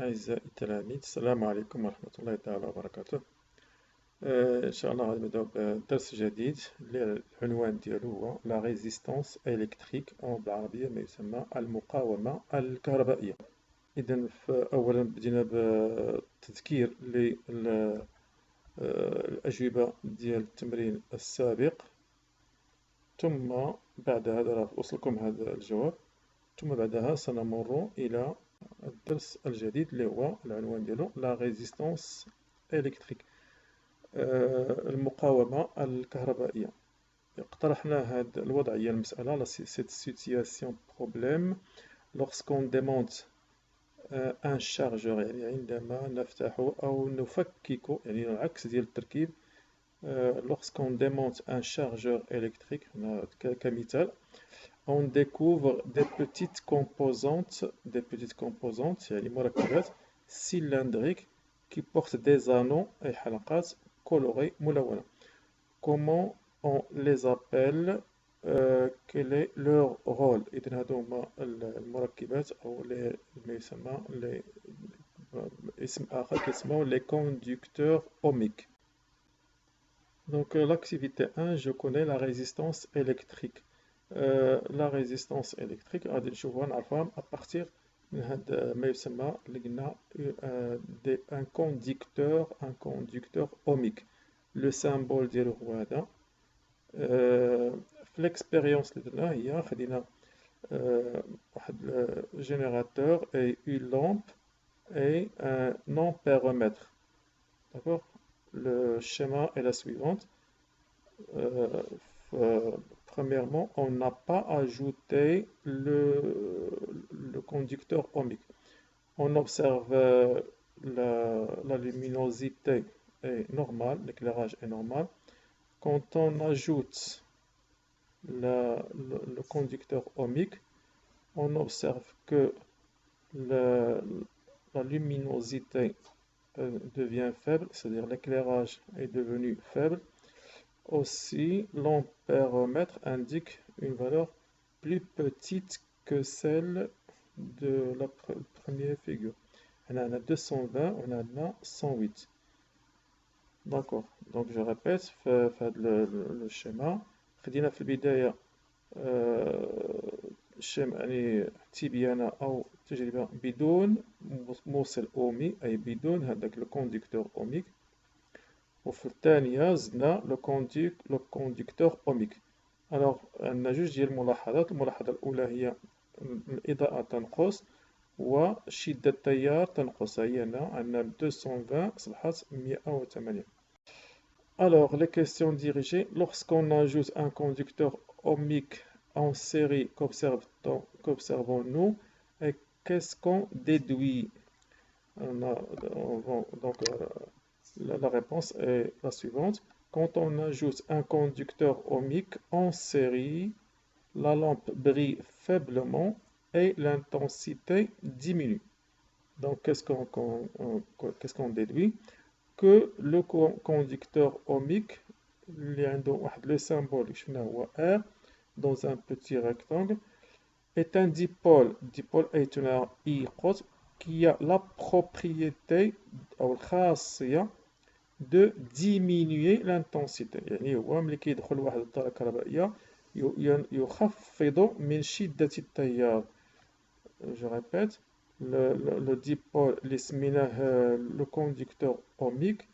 أعزائي التلاميذ، السلام عليكم ورحمة الله تعالى وبركاته. إن شاء الله غادي نبداو بدرس جديد اللي العنوان ديالو هو لا ريزيستانس إلكتريك أو بالعربية ما يسمى المقاومة الكهربائية. إذا أولا بدينا بتذكير الأجوبة ديال التمرين السابق، ثم بعد هذا راه وصلكم هذا الجواب، ثم بعدها سنمر إلى الدرس الجديد اللي هو العنوان ديالو لا ريزيستانس إلكتريك، المقاومة الكهربائية. اقترحنا هذه الوضعية المسألة cette situation problème lorsqu'on démonte un chargeur، يعني عندما نفتح أو نفكك، يعني العكس ديال التركيب. lorsqu'on démonte un chargeur électrique كمثال، on découvre des petites composantes يعني مركبات cylindriques qui portent des anneaux أي حلقات colorées ملونة. Comment on les appelle؟ quel est leur rôle؟ إذن هادو هما المركبات أو ما يسمى اسم آخر كيسمو les conducteurs ohmiques. Donc l'activité 1, je connais la résistance électrique. La résistance électrique غادي نشوفوها نعرفوها à partir من هاد ما يسمى اللي قلنا un conducteur ohmique. Le symbole ديالو هو هذا. في l'expérience اللي درنا هي خدينا واحد générateur et une lampe et un ampéromètre. D'accord? Le schéma est la suivante. Premièrement, on n'a pas ajouté le conducteur ohmique. On observe la luminosité est normale, l'éclairage est normal. Quand on ajoute le conducteur ohmique, on observe que la luminosité devient faible, c'est-à-dire l'éclairage est devenu faible. Aussi, l'ampéromètre indique une valeur plus petite que celle de la première figure. On a 220, on a 108. D'accord. Donc je répète, faites le schéma. خدينا في البداية الشيء يعني تبيانة أو تجربة بدون موصل أومي، أي بدون هذاك الكوندكتور أوميك. وفي الثانية زدنا لو كوندكتور أوميك. ألوغ عندنا جوج ديال الملاحظات. الملاحظة الأولى هي الإضاءة تنقص وشدة التيار تنقص، هي هنا عندنا 220 أصبحت 108. Alors, les questions dirigées. Lorsqu'on ajoute un conducteur ohmique en série, qu'observons-nous et qu'est-ce qu'on déduit? Donc, la réponse est la suivante. Quand on ajoute un conducteur ohmique en série, la lampe brille faiblement et l'intensité diminue. Donc, qu'est-ce qu'on déduit? Que le conducteur ohmique, le symbole R dans un petit rectangle, est un dipôle. Dipôle est un I qui a la propriété de diminuer l'intensité. يعني هو ملي كيدخل واحد الدارة كهربائية يخفض من شدة التيار. Je répète, le dipôle اللي سميناه لو كوندكتور اوميك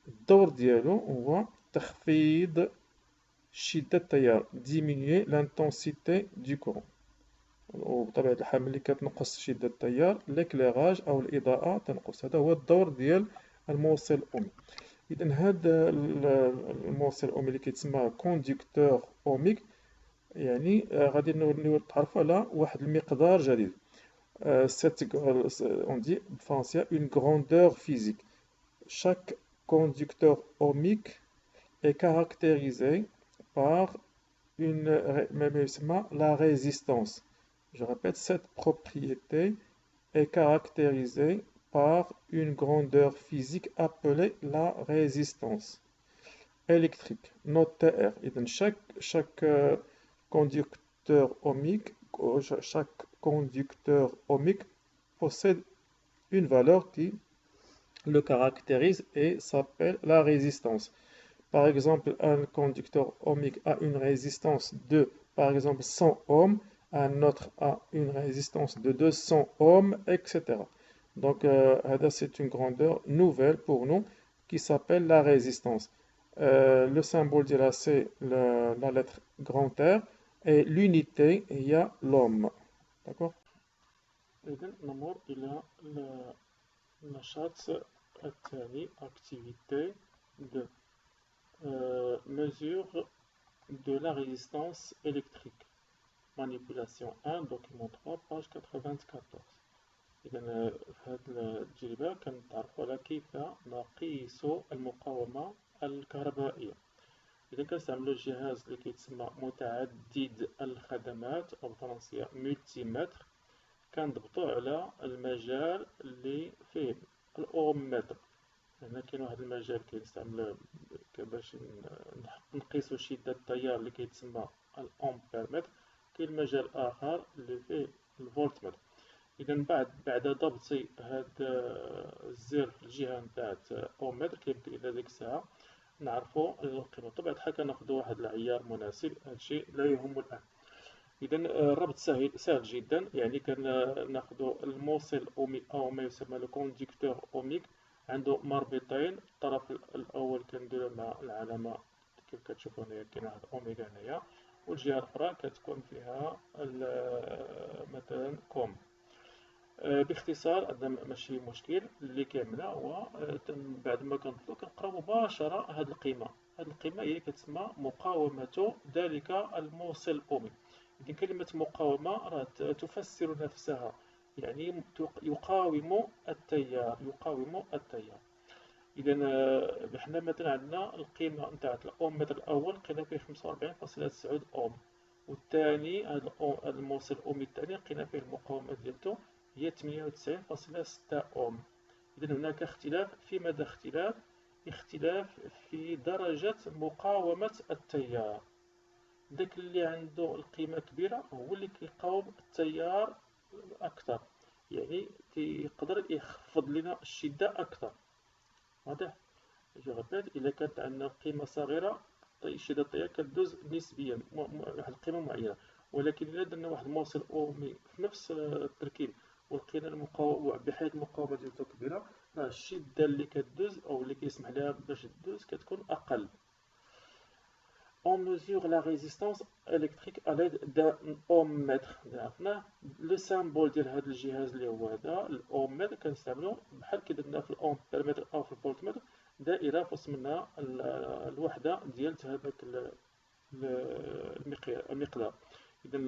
الدور ديالو هو تخفيض شدة التيار، diminuer l'intensité du courant. وبطبيعة الحال ملي كتنقص شدة التيار l'éclairage أو الإضاءة تنقص. هذا هو الدور ديال الموصل الأومي. إذا هذا الموصل الأومي اللي كيتسمى كوندكتور أوميك يعني غادي نتعرفوا على واحد المقدار جديد. On dit en français une grandeur physique. Chaque conducteur ohmique est caractérisé par la résistance. Je répète, cette propriété est caractérisée par une grandeur physique appelée la résistance électrique. Note TR. Chaque conducteur ohmique possède une valeur qui le caractérise et s'appelle la résistance. Par exemple, un conducteur ohmique a une résistance de, par exemple, 100 ohms, un autre a une résistance de 200 ohms, etc. Donc, c'est une grandeur nouvelle pour nous qui s'appelle la résistance. Le symbole de là, c'est la lettre grand R, et l'unité, il y a l'ohm. D'accord? إذن نمر إلى النشاط الثاني activité de mesure de la résistance électrique. Manipulation 1, document 3, page 94. إذا في هذه التجربة كنتعرفوا على كيف نقيس المقاومة الكهربائية. إذا كنستعملو جهاز اللي كيتسمى متعدد الخدمات أو بالفرنسية ملتي متر، كنضبطو على المجال اللي فيه الأوم متر. هنا كاين واحد المجال كنستعملوه باش نقيسو شدة التيار اللي كيتسمى الأمبير متر، كاين مجال آخر اللي فيه الفولت متر. إذا بعد ضبط هاد الزر في الجهة نتاع أوم متر كيمكن إلى ديك الساعة نعرفو القيمة. بطبيعة الحال كناخدو واحد العيار مناسب، هادشي لا يهم الآن. إذا الربط سهل جدا، يعني كناخدو الموصل أو ما يسمى لو كونديكتور أوميك، عنده مربطين. الطرف الأول كنديرو مع العلامة كيف كتشوفو هنايا، كاين واحد أوميغا هنايا، والجهة الأخرى كتكون فيها مثلا كوم. باختصار هذا ماشي مشكل، اللي كاملة هو بعد ما كنطلو كنقراو مباشرة هاد القيمة. هاد القيمة هي كتسمى مقاومة ذلك الموصل الأومي. إذن كلمة مقاومة راه تفسر نفسها، يعني يقاوم التيار، يقاوم التيار. إذا حنا مثلا عندنا القيمة نتاع الأوم متر الأول لقينا فيه 45.9 أوم، والثاني هذا الموصل الأومي الثاني لقينا فيه المقاومة ديالتو هي 98.6 أوم. إذا هناك اختلاف. في ماذا اختلاف؟ اختلاف في درجة مقاومة التيار. داك اللي عنده القيمة كبيرة هو اللي كيقاوم التيار أكثر، يعني كيقدر يخفض لنا الشدة أكثر. واضح؟ جو ريبيت، إلا كانت عندنا القيمة صغيرة شدة التيار كدوز نسبيا واحد القيمة معينة، ولكن إلا درنا واحد الموصل أومي في نفس التركيب ولقينا بحيث المقاومة ديالو كبيرة، راه الشدة اللي كدوز أو اللي كيسمح لها باش تدوز كتكون أقل. On mesure la résistance électrique à l'aide d'un ohmmètre. عرفنا لو سامبول ديال هذا الجهاز اللي هو هذا الاومتر كنستعملو بحال كي درنا في الامبيرمتر او في الفولتمتر، دائره في وسط منها الوحده ديال هذاك المقدار. اذا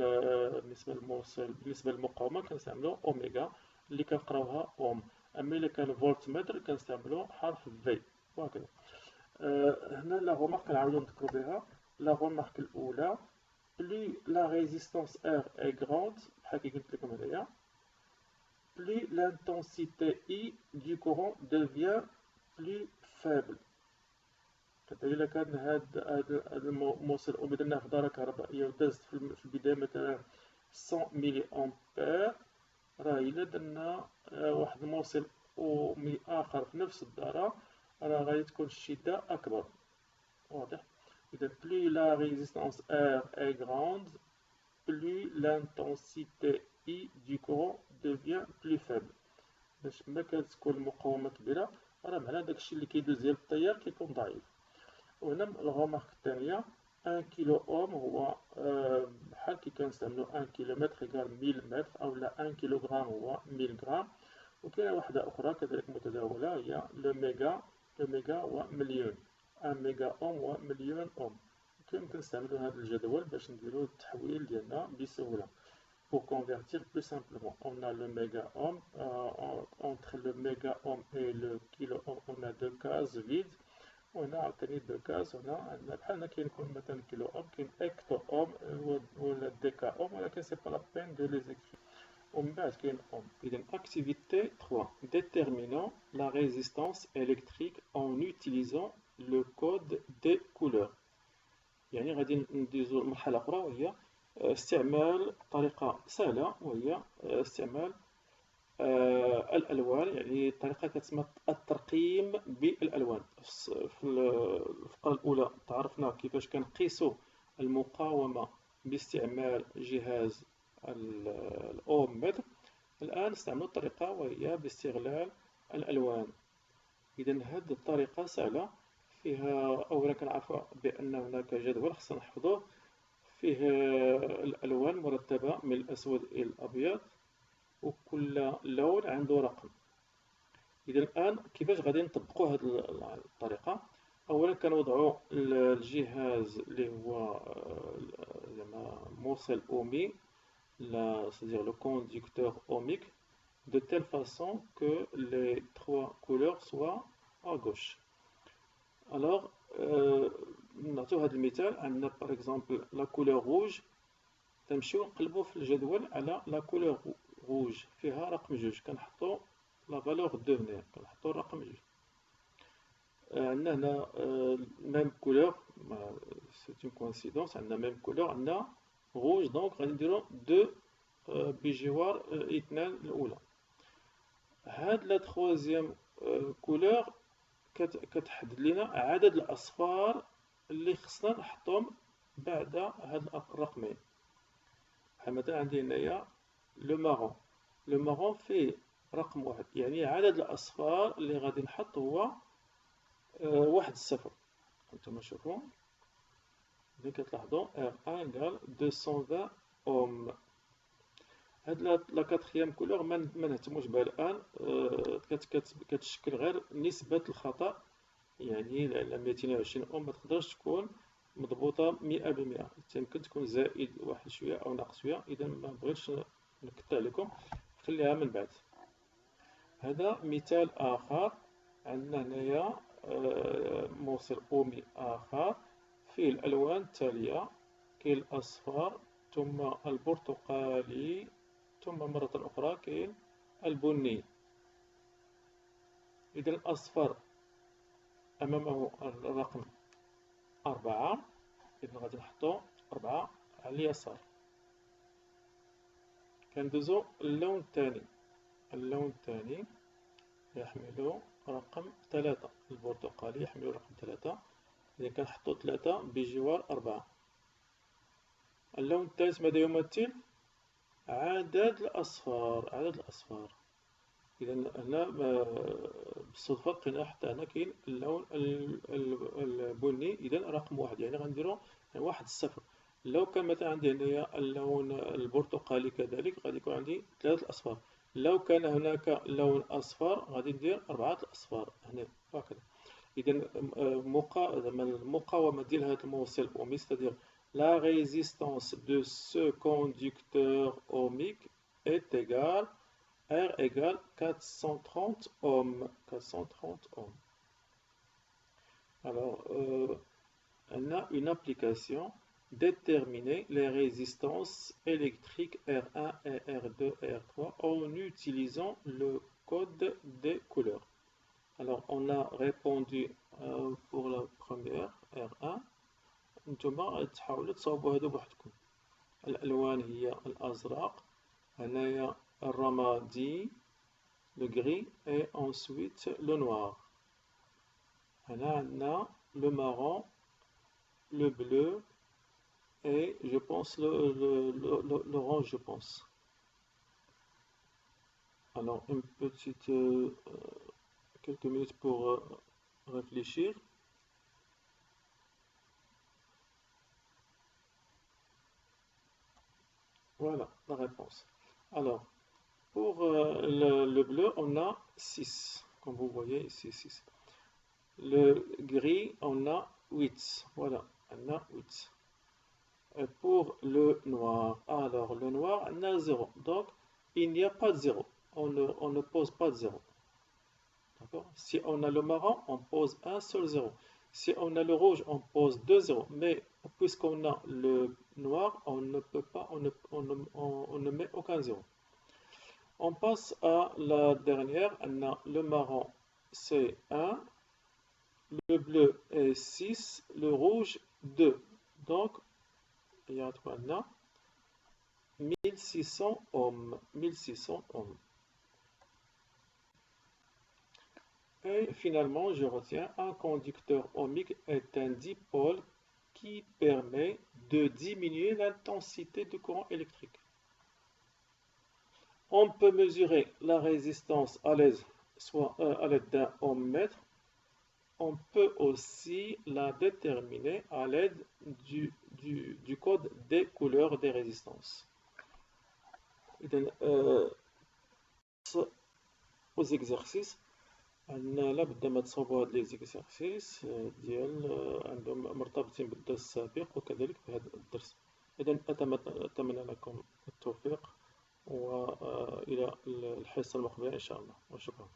بالنسبه للمقاومه كنستعملو اوميغا اللي كنقراوها اوم، اما الا كان فولتمتر كنستعملو حرف في وهكذا. هنا لا غومارك كنعاودو نذكرو بها. La remarque الأولى، plus la résistance R est grande، بحال كي قلت لكم هنايا، plus l'intensité I du courant devient plus faible. حتى إلا كان هاد الموصل أو درناه في دارة كهربائية ودازت في البداية مثلا 100 ملي أمبير، راه إلا درنا واحد الموصل أومي آخر في نفس الدارة راه غادي تكون الشدة أكبر. واضح؟ إذا plus la résistance R est grande, plus l'intensité I du courant devient plus faible. باش ما كتكون المقاومة كبيرة راه معناه داكشي اللي كيدوز ديال التيار كيكون ضعيف. وهنا الغومارك الثانية، 1 كيلو أوم هو بحال كي كنستعملو 1 كيلومتر يقال 1000 متر، أو لا 1 كيلوغرام هو 1000 غرام. وكاينة وحدة أخرى كذلك متداولة هي لو ميغا. لو ميغا هو مليون، 1 ميغا أوم هو مليون أوم. كيمكن نستعملو هذا الجدول باش نديرو التحويل ديالنا بسهولة. Pour convertir plus simplement, on a le méga ohm. Entre le méga ohm et le kilo ohm, on a deux cases vides. On a عاوتاني deux cases. On a بحال هنا كيكون مثلا كيلو اوم، كاين هecto ohm ولا déca ohm، ولكن c'est pas la peine de les écrire. ومن بعد كاين ohm. إذا activité 3. Déterminant la résistance électrique en utilisant le code des couleurs. يعني غادي ندوزو لمرحلة أخرى وهي استعمال طريقة سهلة، وهي استعمال الألوان، يعني طريقة كتسمى الترقيم بالألوان. في الفقرة الأولى تعرفنا كيفاش كنقيسو المقاومة باستعمال جهاز الأوم متر. الآن نستعمل الطريقة وهي باستغلال الألوان. إذا هذه الطريقة سهلة، فيها أولا كنعرفوا بأن هناك جدول خصنا نحفظوه، فيه الألوان مرتبة من الأسود إلى الأبيض، وكل لون عنده رقم. إذا الآن كيفاش غادي نطبقوا هذه الطريقة؟ أولا كنوضعوا الجهاز اللي هو زعما موصل أومي، c'est-à-dire le conducteur ohmique, de telle façon que les trois couleurs soient à gauche. Alors, نعطيو هذا المثال. عندنا par exemple la couleur rouge، تنمشيو نقلبو في الجدول على لا كولور روج فيها رقم جوج، كنحطو لا فالور دو هنا، كنحطو الرقم جوج. عندنا هنا ميم كولور، سي اون كوانسيدونس، عندنا ميم كولور، عندنا روج، دونك غادي نديرو دو بجوار اثنان الأولى. هاد لا تخوازيام كولور كتحدد لنا عدد الأصفار اللي خصنا نحطهم بعد هاد الرقمين. مثلا عندي هنايا لو مارون فيه رقم واحد، يعني عدد الأصفار اللي غادي نحط هو واحد الصفر. هانتوما شوفو، ملي كتلاحظو R1 إيكال 220 أوم. هاد لا كاتخيام كولور ما نهتموش بها الآن، كتشكل غير نسبة الخطأ، يعني 220 أوم ما تقدرش تكون مضبوطة 100%، يمكن تكون زائد واحد شوية أو ناقص شوية. إذا ما بغيتش نكتر عليكم، خليها من بعد. هذا مثال آخر. عندنا هنايا موصل أومي آخر فيه الألوان التالية: كاين الأصفر، ثم البرتقالي، ثم مرة أخرى كاين البني. إذا الأصفر أمامه الرقم 4، إذا غادي نحطو 4 على اليسار. كندوزو اللون الثاني. اللون الثاني يحمل رقم 3، البرتقالي يحمل رقم 3، إذا كنحطو 3 بجوار 4. اللون الثالث ماذا يمثل؟ عدد الأصفار، عدد الأصفار. إذا هنا بالصدفة لقينا حتى هنا كاين اللون البني، إذا رقم 1، يعني غنديرو 1 0. لو كان مثلا عندي هنايا اللون البرتقالي كذلك غادي يكون عندي 3 الأصفار. لو كان هناك لون أصفر غادي ندير 4 الأصفار هنا هكذا. إذا المقاومة ديال هذا الموصل أومي، c'est-à-dire la résistance de ce conducteur ohmique est égale R égale 430 ohms. 430 ohms. Alors, on a une application: déterminer les résistances électriques R1 et R2 et R3 en utilisant le code des couleurs. Alors, on a répondu pour la première R1. نتوما تحاولوا تصاوبوا هادو بوحدكم. الألوان هي الأزرق، هنايا الرمادي le gris et ensuite le noir. هنا عندنا le marron, le bleu et je pense l'orange, je pense. Alors une petite quelques minutes pour réfléchir. Voilà la réponse. Alors pour le bleu on a 6, comme vous voyez ici 6. Le gris on a 8, voilà, on a 8. Et pour le noir, alors le noir on a 0, donc il n'y a pas de 0, on ne pose pas de 0. D'accord? Si on a le marron, on pose un seul 0. Si on a le rouge, on pose 2 0. Mais puisqu'on a le noir, on ne peut pas, on ne met aucun 0. On passe à la dernière. On a le marron, c'est 1. Le bleu est 6. Le rouge, 2. Donc, il y a 1600 ohms. 1600 ohms. Et finalement, je retiens un conducteur ohmique est un dipôle qui permet de diminuer l'intensité du courant électrique. On peut mesurer la résistance à l'aide d'un ohmmètre. On peut aussi la déterminer à l'aide du code des couleurs des résistances. Aux exercices, عندنا لابد ما تصوبوا هاد لي زيكسارسيس ديال عندهم مرتبطين بالدرس السابق وكذلك بهذا الدرس. إذا أتمنى لكم التوفيق وإلى الحصة المقبلة إن شاء الله، وشكرا.